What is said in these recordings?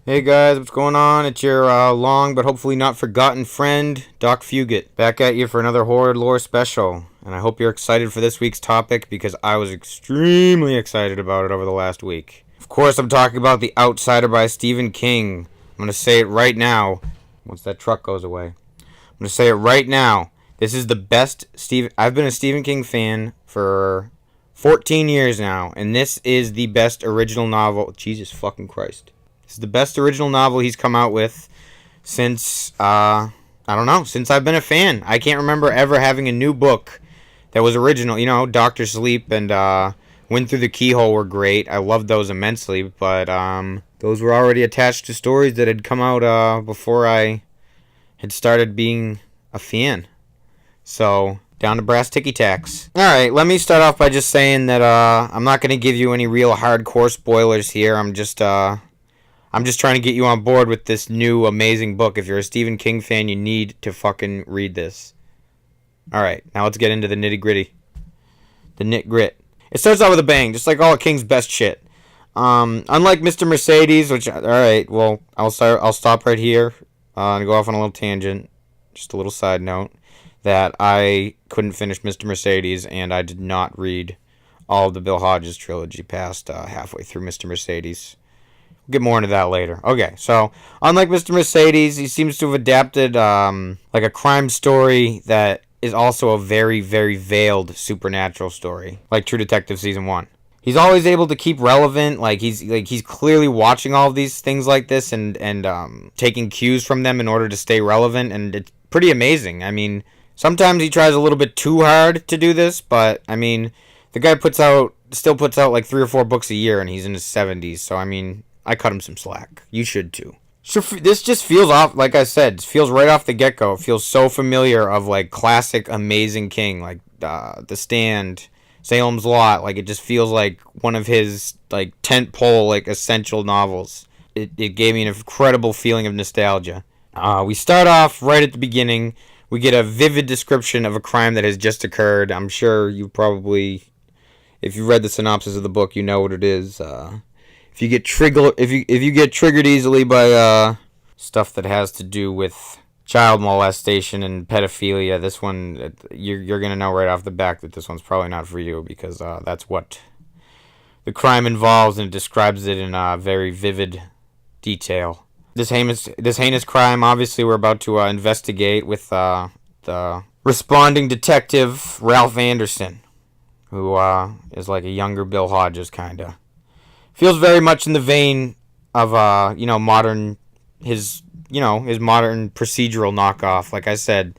Hey guys, what's going on? It's your long but hopefully not forgotten friend, Doc Fugate, back at you for another Horrid Lore special. And I hope you're excited for this week's topic because I was extremely excited about it over the last week. Of course, I'm talking about The Outsider by Stephen King. I'm going to say it right now, once that truck goes away. I'm going to say it right now. This is the best I've been a Stephen King fan for 14 years now, and this is the best original novel. Jesus fucking Christ. This is the best original novel he's come out with since, I don't know, since I've been a fan. I can't remember ever having a new book that was original. You know, Doctor Sleep and Wind Through the Keyhole were great. I loved those immensely, but those were already attached to stories that had come out before I had started being a fan. So, down to brass ticky tacks. Alright, let me start off by just saying that I'm not going to give you any real hardcore spoilers here. I'm just trying to get you on board with this new amazing book. If you're a Stephen King fan, you need to fucking read this. Alright, now let's get into the nitty gritty. The nit grit. It starts out with a bang, just like all of King's best shit. Unlike Mr. Mercedes, which, alright, well, I'll stop right here and go off on a little tangent. Just a little side note. That I couldn't finish Mr. Mercedes, and I did not read all of the Bill Hodges trilogy past halfway through Mr. Mercedes. We'll get more into that later. Okay, so unlike Mr. Mercedes, he seems to have adapted like a crime story that is also a very, very veiled supernatural story, like True Detective Season 1. He's always able to keep relevant, he's clearly watching all of these things like this and taking cues from them in order to stay relevant, and it's pretty amazing. I mean, sometimes he tries a little bit too hard to do this, but, I mean, the guy still puts out like 3 or 4 books a year, and he's in his 70s, so, I mean, I cut him some slack. You should, too. So, this just feels off, like I said, feels right off the get-go. It feels so familiar of, like, classic, amazing King, like, The Stand, Salem's Lot. Like, it just feels like one of his, like, tentpole, like, essential novels. It gave me an incredible feeling of nostalgia. We start off right at the beginning. We get a vivid description of a crime that has just occurred. I'm sure you probably, if you read the synopsis of the book, you know what it is. If you get triggered easily by stuff that has to do with child molestation and pedophilia, this one you're gonna know right off the bat that this one's probably not for you, because that's what the crime involves, and it describes it in very vivid detail. This heinous crime, obviously, we're about to investigate with the responding detective, Ralph Anderson, who is like a younger Bill Hodges, kind of. Feels very much in the vein of, his modern procedural knockoff. Like I said,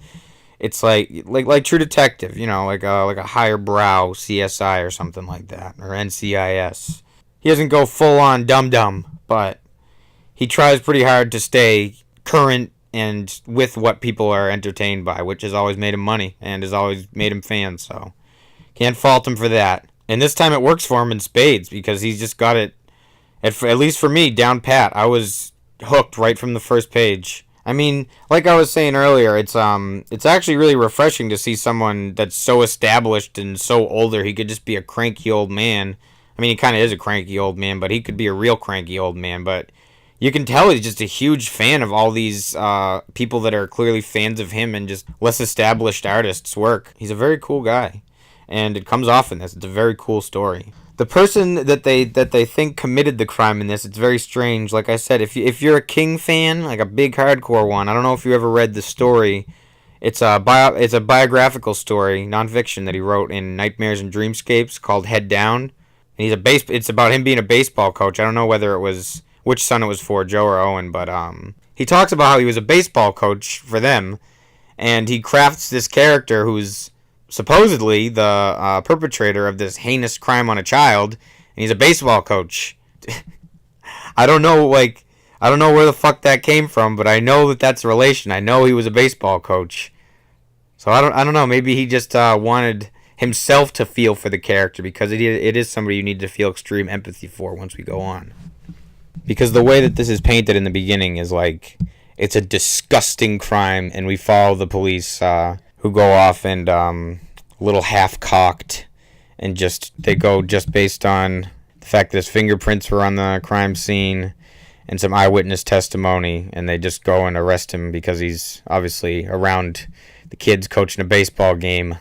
it's like True Detective, like a higher brow CSI or something like that, or NCIS. He doesn't go full on dum-dum, but he tries pretty hard to stay current and with what people are entertained by, which has always made him money and has always made him fans, so can't fault him for that. And this time it works for him in spades, because he's just got it, at least for me, down pat. I was hooked right from the first page. I mean, like I was saying earlier, it's actually really refreshing to see someone that's so established and so older. He could just be a cranky old man. I mean, he kind of is a cranky old man, but he could be a real cranky old man, but you can tell he's just a huge fan of all these people that are clearly fans of him and just less established artists' work. He's a very cool guy, and it comes off in this. It's a very cool story. The person that they think committed the crime in this, it's very strange. Like I said, if you're a King fan, like a big hardcore one, I don't know if you ever read the story. It's a biographical story, nonfiction, that he wrote in Nightmares and Dreamscapes called Head Down. And it's about him being a baseball coach. I don't know which son it was for, Joe or Owen, but he talks about how he was a baseball coach for them, and he crafts this character who's supposedly the perpetrator of this heinous crime on a child, and he's a baseball coach. I don't know where the fuck that came from, but I know that that's a relation. I know he was a baseball coach. So I don't know, maybe he just wanted himself to feel for the character, because it is somebody you need to feel extreme empathy for once we go on. Because the way that this is painted in the beginning is like it's a disgusting crime, and we follow the police who go off and a little half-cocked, and they go just based on the fact that his fingerprints were on the crime scene, and some eyewitness testimony, and they just go and arrest him because he's obviously around the kids coaching a baseball game.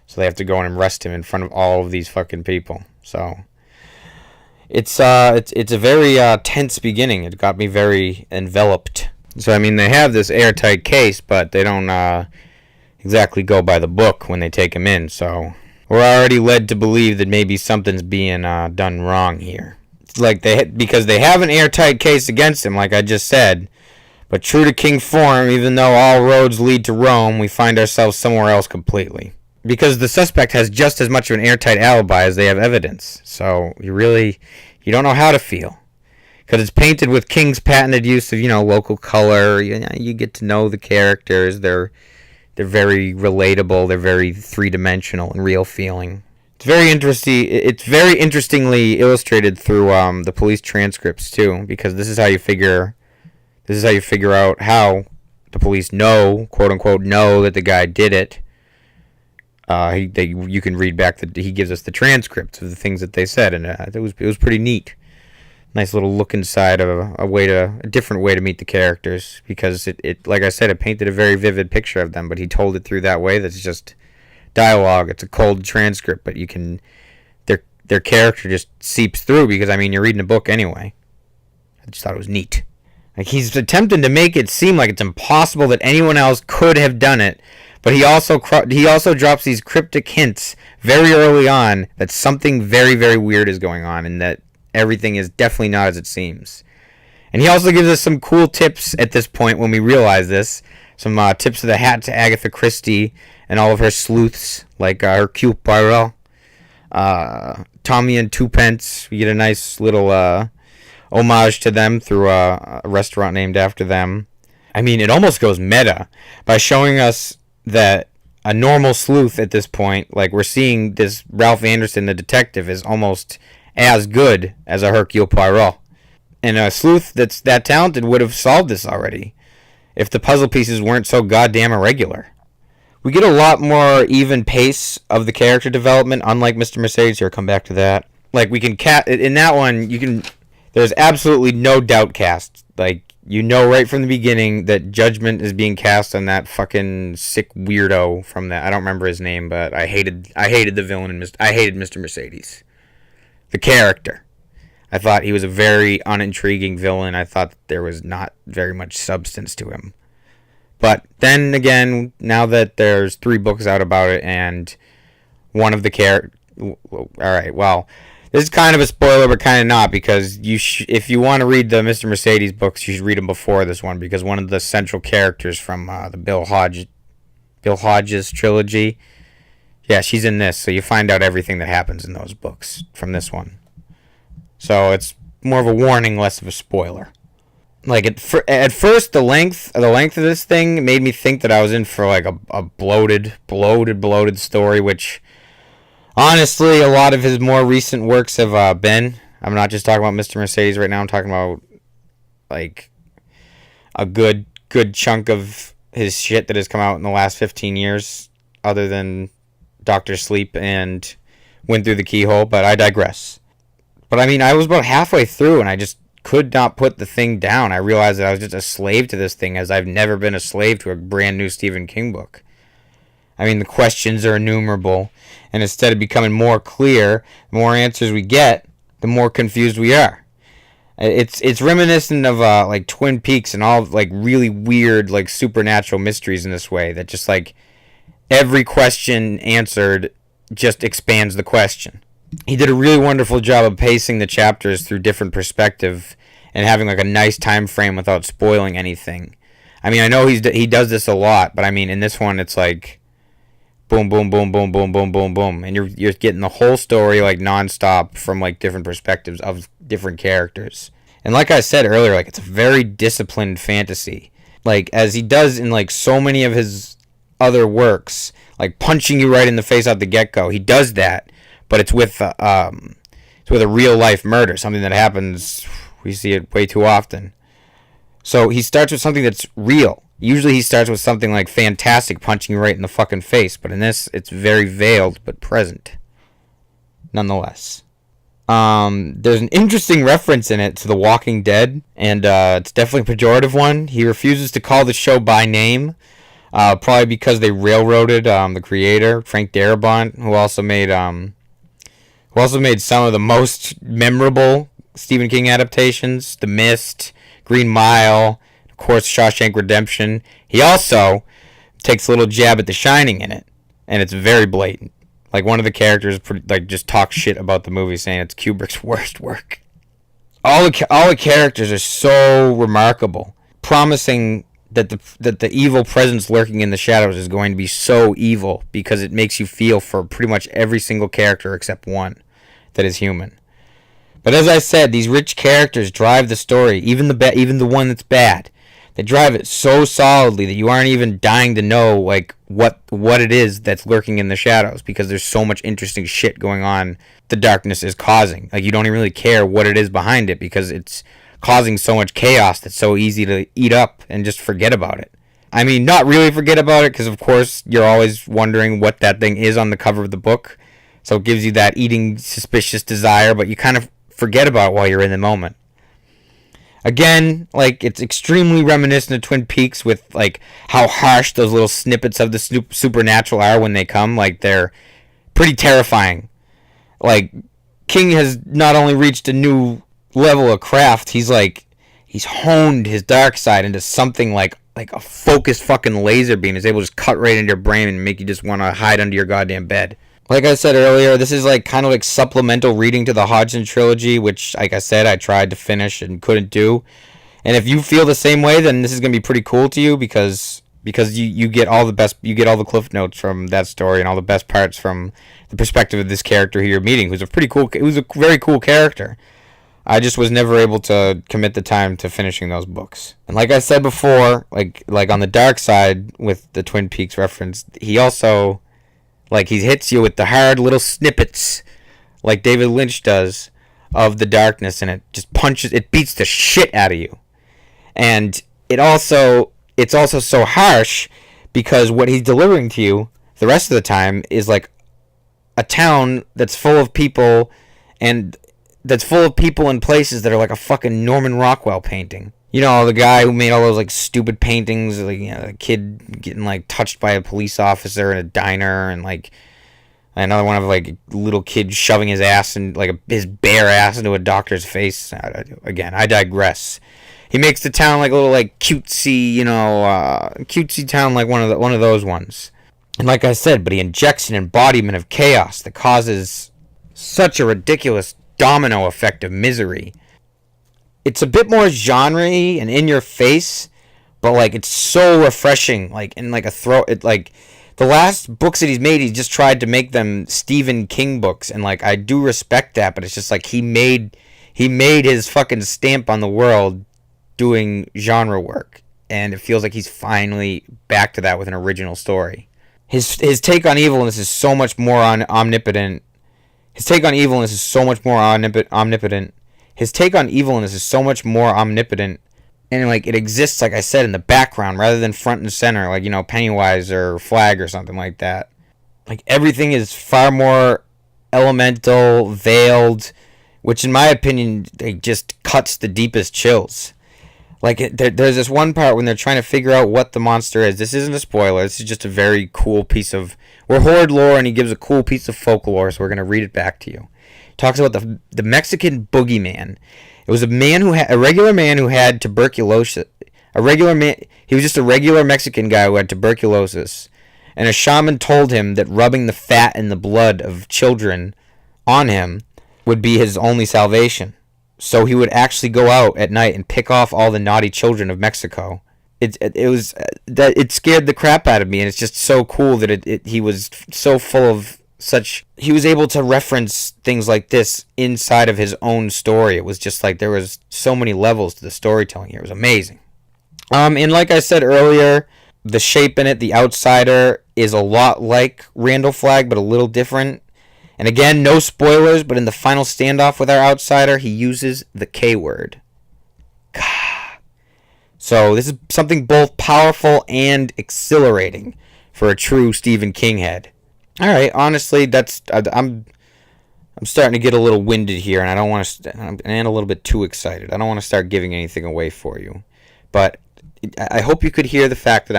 So they have to go and arrest him in front of all of these fucking people. So it's a very tense beginning. It got me very enveloped. So I mean, they have this airtight case, but they don't exactly go by the book when they take him in. So we're already led to believe that maybe something's being done wrong here. It's like because they have an airtight case against him, like I just said. But true to King form, even though all roads lead to Rome, we find ourselves somewhere else completely. Because the suspect has just as much of an airtight alibi as they have evidence. So you don't know how to feel. Because it's painted with King's patented use of, local color. You get to know the characters. They're very relatable. They're very three-dimensional and real feeling. It's very interesting. It's very interestingly illustrated through the police transcripts too. Because this is how you figure out how the police know, quote unquote, know that the guy did it. You can read back that he gives us the transcripts of the things that they said, and it was pretty neat. Nice little look inside of a different way to meet the characters, because it like I said, it painted a very vivid picture of them, but he told it through that way. That's just dialogue. It's a cold transcript, but their character just seeps through, because I mean, you're reading a book anyway. I just thought it was neat. Like, he's attempting to make it seem like it's impossible that anyone else could have done it. But he also drops these cryptic hints very early on that something very, very weird is going on, and that everything is definitely not as it seems. And he also gives us some cool tips at this point when we realize this. Some tips of the hat to Agatha Christie and all of her sleuths, like Hercule Poirot, Tommy and Twopence. We get a nice little homage to them through a restaurant named after them. I mean, it almost goes meta by showing us that a normal sleuth at this point, like we're seeing this Ralph Anderson, the detective, is almost as good as a Hercule Poirot. And a sleuth that's that talented would have solved this already if the puzzle pieces weren't so goddamn irregular. We get a lot more even pace of the character development, unlike Mr. Mercedes. Here, come back to that. Like, we can in that one, there's absolutely no doubt cast. Like, right from the beginning that judgment is being cast on that fucking sick weirdo from that. I don't remember his name, but I hated the villain. I hated Mr. Mercedes. The character. I thought he was a very unintriguing villain. I thought there was not very much substance to him. But then again, now that there's 3 books out about it, and one of the alright, well, this is kind of a spoiler, but kind of not, because if you want to read the Mr. Mercedes books, you should read them before this one, because one of the central characters from the Bill Hodges trilogy, yeah, she's in this, so you find out everything that happens in those books from this one. So it's more of a warning, less of a spoiler. Like, at first, the length of this thing made me think that I was in for like a bloated story, which honestly, a lot of his more recent works have been. I'm not just talking about Mr. Mercedes right now. I'm talking about like a good chunk of his shit that has come out in the last 15 years, other than Dr. Sleep and Went Through the Keyhole, but I digress. But I mean, I was about halfway through and I just could not put the thing down. I realized that I was just a slave to this thing, as I've never been a slave to a brand new Stephen King book. I mean, the questions are innumerable, and instead of becoming more clear, the more answers we get, the more confused we are. It's reminiscent of like Twin Peaks and all like really weird like supernatural mysteries in this way, that just like every question answered just expands the question. He did a really wonderful job of pacing the chapters through different perspective and having like a nice time frame without spoiling anything. I mean, I know he does this a lot, but I mean, in this one, it's like boom, boom, boom, boom, boom, boom, boom, boom, and you're getting the whole story like nonstop from like different perspectives of different characters. And like I said earlier, like, it's a very disciplined fantasy, like as he does in like so many of his other works, like punching you right in the face out the get-go. He does that. But it's with a real life murder, something that happens. We see it way too often. So he starts with something that's real. Usually he starts with something like fantastic, punching you right in the fucking face. But in this, it's very veiled but present, nonetheless. There's an interesting reference in it to The Walking Dead, and it's definitely a pejorative one. He refuses to call the show by name, probably because they railroaded the creator, Frank Darabont, who also made some of the most memorable Stephen King adaptations: The Mist, Green Mile, of course, Shawshank Redemption. He also takes a little jab at The Shining in it, and it's very blatant. Like, one of the characters just talks shit about the movie, saying it's Kubrick's worst work. All the characters are so remarkable, promising that the evil presence lurking in the shadows is going to be so evil because it makes you feel for pretty much every single character except one that is human. But as I said, these rich characters drive the story, even the one that's bad. They drive it so solidly that you aren't even dying to know like what it is that's lurking in the shadows, because there's so much interesting shit going on the darkness is causing. Like, you don't even really care what it is behind it because it's causing so much chaos that's so easy to eat up and just forget about it. I mean, not really forget about it, because of course you're always wondering what that thing is on the cover of the book. So it gives you that eating suspicious desire, but you kind of forget about it while you're in the moment. Again, like, it's extremely reminiscent of Twin Peaks with, like, how harsh those little snippets of the supernatural are when they come. Like, they're pretty terrifying. Like, King has not only reached a new level of craft, he's honed his dark side into something like a focused fucking laser beam. Is able to just cut right into your brain and make you just want to hide under your goddamn bed. Like I said earlier, this is like kind of like supplemental reading to the Hodgson trilogy, which, like I said, I tried to finish and couldn't do. And if you feel the same way, then this is gonna be pretty cool to you because you get all the cliff notes from that story and all the best parts from the perspective of this character who you're meeting, who's a very cool character. I just was never able to commit the time to finishing those books. And like I said before, like on the dark side with the Twin Peaks reference, he also, like, he hits you with the hard little snippets, like David Lynch does, of the darkness, and it beats the shit out of you. And it's also so harsh because what he's delivering to you the rest of the time is like a town that's full of people and places that are like a fucking Norman Rockwell painting. You know, the guy who made all those, like, stupid paintings, like, you know, a kid getting, like, touched by a police officer in a diner, and, like, another one of, like, a little kid shoving his ass and, like, his bare ass into a doctor's face. Again, I digress. He makes the town, like, a little, like, cutesy, you know, cutesy town, like one of those ones. And like I said, but he injects an embodiment of chaos that causes such a ridiculous domino effect of misery. It's a bit more genre-y and in your face, but like it's so refreshing. Like in like a throw, it like the last books that he's made, he just tried to make them Stephen King books, and like I do respect that, but it's just like he made his fucking stamp on the world doing genre work, and it feels like he's finally back to that with an original story. His take on evilness is so much more omnipotent. His take on evilness is so much more omnipotent. His take on evilness is so much more omnipotent, and like it exists, like I said, in the background rather than front and center, like, you know, Pennywise or Flag or something like that. Like everything is far more elemental, veiled, which in my opinion, like, just cuts the deepest chills. Like there's this one part when they're trying to figure out what the monster is. This isn't a spoiler. This is just a very cool piece of... We're Horrid lore, and he gives a cool piece of folklore, so we're going to read it back to you. He talks about the Mexican boogeyman. It was a regular man who had tuberculosis. He was just a regular Mexican guy who had tuberculosis. And a shaman told him that rubbing the fat and the blood of children on him would be his only salvation. So he would actually go out at night and pick off all the naughty children of Mexico. It scared the crap out of me, and it's just so cool that he was so full of such... He was able to reference things like this inside of his own story. It was just like there was so many levels to the storytelling here. It was amazing. And like I said earlier, the shape in it, the outsider, is a lot like Randall Flagg, but a little different. And again, no spoilers, but in the final standoff with our outsider, he uses the K word. So this is something both powerful and exhilarating for a true Stephen King head. All right, honestly, I'm starting to get a little winded here, and I don't want to. I'm a little bit too excited. I don't want to start giving anything away for you, but I hope you could hear the fact that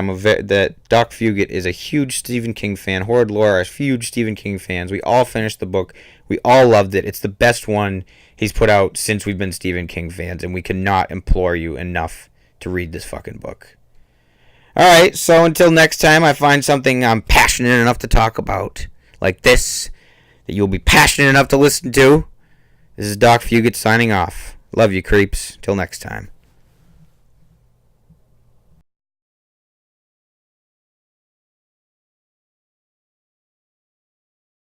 that Doc Fugate is a huge Stephen King fan. Horrid Lore are huge Stephen King fans. We all finished the book. We all loved it. It's the best one he's put out since we've been Stephen King fans, and we cannot implore you enough to read this fucking book. Alright, so until next time, I find something I'm passionate enough to talk about, like this, that you'll be passionate enough to listen to. This is Doc Fugate signing off. Love you, creeps. Till next time.